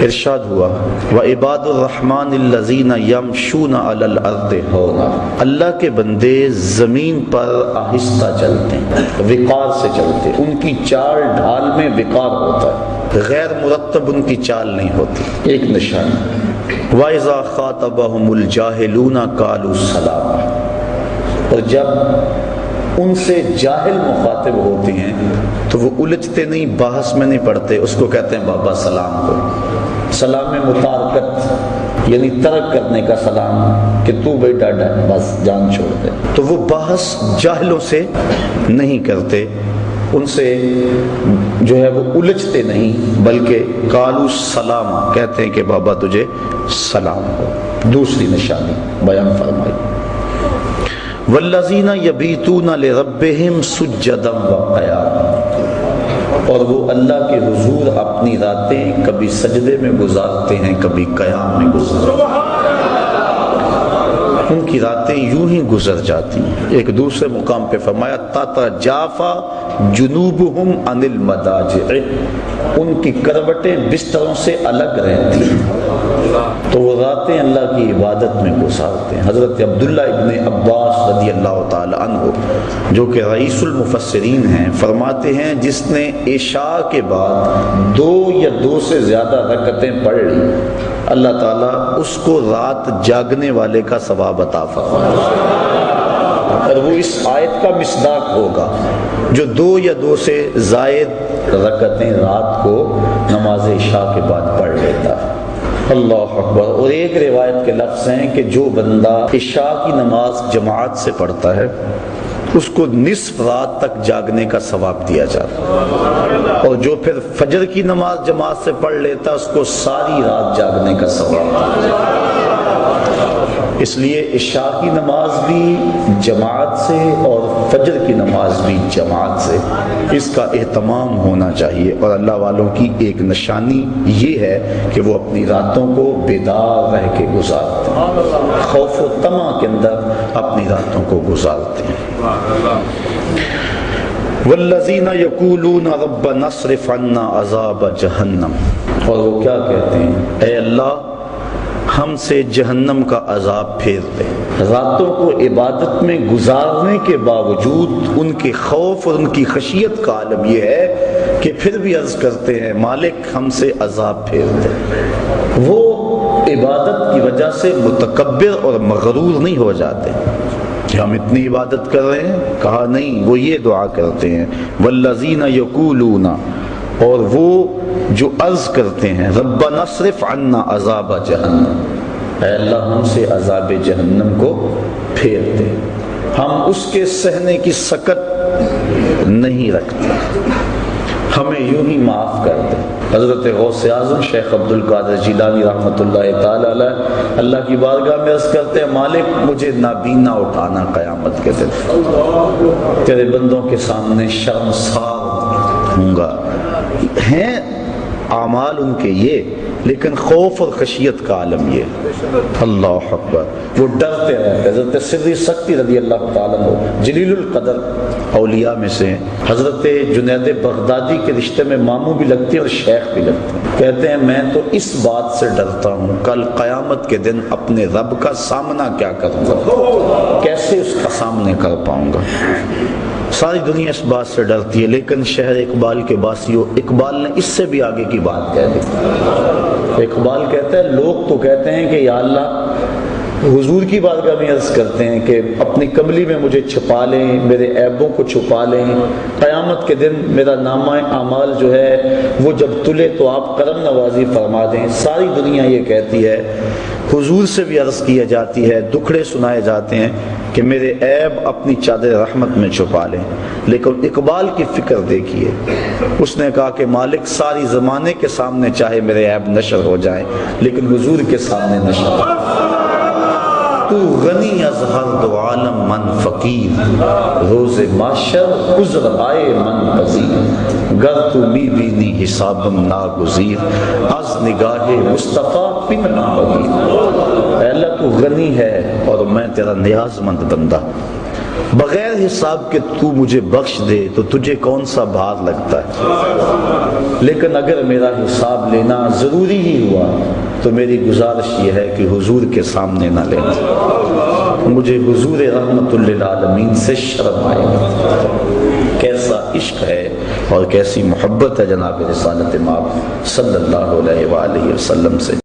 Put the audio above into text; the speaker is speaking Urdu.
ارشاد ہوا وعباد الرحمن الذین یمشون علی الارض ہونا، اللہ کے بندے زمین پر آہستہ چلتے ہیں، وقار سے چلتے ہیں، ان کی چال ڈھال میں وقار ہوتا ہے، غیر مرتب ان کی چال نہیں ہوتی، ایک نشانی۔ وَإِذَا خَاطَبَهُمُ الْجَاهِلُونَ قَالُوا سَلَامًا، اور جب ان سے جاہل مخاطب ہوتے ہیں تو وہ الجھتے نہیں، بحث میں نہیں پڑتے، اس کو کہتے ہیں بابا سلام کو۔ سلام متارکت یعنی ترک کرنے کا سلام، کہ تو بھائی ڈاڈا بس جان چھوڑ دے، تو وہ بحث جاہلوں سے نہیں کرتے، ان سے جو ہے وہ الجھتے نہیں، بلکہ قالوا سلام کہتے ہیں کہ بابا تجھے سلام ہو۔ دوسری نشانی بیان فرمائی والذین یبیتون لربہم سجدا وقیاما، اور وہ اللہ کے حضور اپنی راتیں کبھی سجدے میں گزارتے ہیں، کبھی قیام میں گزارتے ہیں، ان کی راتیں یوں ہی گزر جاتی ہیں۔ ایک دوسرے مقام پہ فرمایا تتجافی جنوبہم عن المضاجع، ان کی کروٹیں بستروں سے الگ رہتی ہیں، تو وہ راتیں اللہ کی عبادت میں گزارتے ہیں۔ حضرت عبداللہ ابن عباس رضی اللہ تعالی عنہ جو کہ رئیس المفسرین ہیں، فرماتے ہیں جس نے عشاء کے بعد 2 یا 2 سے زیادہ رکعتیں پڑھ لی، اللہ تعالیٰ اس کو رات جاگنے والے کا ثواب عطا فرمائے، اور وہ اس آیت کا مصداق ہوگا جو 2 یا 2 سے زائد رکعتیں رات کو نماز عشاء کے بعد پڑھ لیتا ہے۔ اللہ اکبر۔ اور ایک روایت کے لفظ ہیں کہ جو بندہ عشاء کی نماز جماعت سے پڑھتا ہے اس کو نصف رات تک جاگنے کا ثواب دیا جاتا ہے، اور جو پھر فجر کی نماز جماعت سے پڑھ لیتا ہے اس کو ساری رات جاگنے کا ثواب دیا جاتا ہے۔ اس لیے عشاء کی نماز بھی جماعت سے اور فجر کی نماز بھی جماعت سے، اس کا اہتمام ہونا چاہیے۔ اور اللہ والوں کی ایک نشانی یہ ہے کہ وہ اپنی راتوں کو بیدار رہ کے گزارتے ہیں، خوف و طمع کے اندر اپنی راتوں کو گزارتے ہیں۔ والذین یقولون ربنا اصرف عنا عذاب جہنم، اور وہ کیا کہتے ہیں، اے اللہ ہم سے جہنم کا عذاب پھیر دے۔ راتوں کو عبادت میں گزارنے کے باوجود ان کے خوف اور ان کی خشیت کا عالم یہ ہے کہ پھر بھی عرض کرتے ہیں مالک ہم سے عذاب پھیر دے۔ وہ عبادت کی وجہ سے متکبر اور مغرور نہیں ہو جاتے کہ ہم اتنی عبادت کر رہے ہیں، کہا نہیں، وہ یہ دعا کرتے ہیں والذین یقولون، اور وہ جو عرض کرتے ہیں ربنا اصرف عنا عذاب جہنم، اے اللہ ہم سے عذاب جہنم کو پھیر دے، ہم اس کے سہنے کی سکت نہیں رکھتے، ہمیں یوں ہی معاف کر دے۔ حضرت غوث اعظم شیخ عبد القادر جیلانی رحمۃ اللہ تعالی علیہ اللہ کی بارگاہ میں عرض کرتے ہیں مالک مجھے نابینا اٹھانا قیامت کے دن، تیرے بندوں کے سامنے شرمسار ہوں گا۔ ہیں اعمال ان کے یہ، لیکن خوف اور خشیت کا عالم یہ۔ اللہ اکبر، وہ ڈرتے رہتے۔ حضرت سری سکتی رضی اللہ تعالیٰ عنہ جلیل القدر اولیاء میں سے، حضرت جنید بغدادی کے رشتے میں ماموں بھی لگتے ہیں اور شیخ بھی لگتے ہیں، کہتے ہیں میں تو اس بات سے ڈرتا ہوں کل قیامت کے دن اپنے رب کا سامنا کیا کروں گا، کیسے اس کا سامنے کر پاؤں گا۔ ساری دنیا اس بات سے ڈرتی ہے، لیکن شہر اقبال کے باسیوں، اقبال نے اس سے بھی آگے کی بات کہہ دی۔ اقبال کہتا ہے لوگ تو کہتے ہیں کہ یا اللہ حضور کی بارگاہ میں عرض کرتے ہیں کہ اپنی کملی میں مجھے چھپا لیں، میرے عیبوں کو چھپا لیں، قیامت کے دن میرا نامہ اعمال جو ہے وہ جب تلے تو آپ کرم نوازی فرما دیں۔ ساری دنیا یہ کہتی ہے، حضور سے بھی عرض کیا جاتی ہے، دکھڑے سنائے جاتے ہیں کہ میرے عیب اپنی چادر رحمت میں چھپا لیں، لیکن اقبال کی فکر دیکھیے، اس نے کہا کہ مالک ساری زمانے کے سامنے چاہے میرے عیب نشر ہو جائیں لیکن حضور کے سامنے نشر ہو۔ تو غنی از ہر دو عالم من فقیر، روز معاشر عذر آئے من پذیر، گر تو می بینی حسابم ناگزیر، از نگاہ مصطفیٰ پنہاں بگیر۔ اے اللہ تو غنی ہے اور میں تیرا نیاز مند بندہ، بغیر حساب کے تو مجھے بخش دے تو تجھے کون سا بھار لگتا ہے۔ لیکن اگر میرا حساب لینا ضروری ہی ہوا تو میری گزارش یہ ہے کہ حضور کے سامنے نہ لینا، مجھے حضور رحمت للعالمین سے شرم آئے گا۔ کیسا عشق ہے اور کیسی محبت ہے جناب رسالت مآب صلی اللہ علیہ وآلہ وسلم سے۔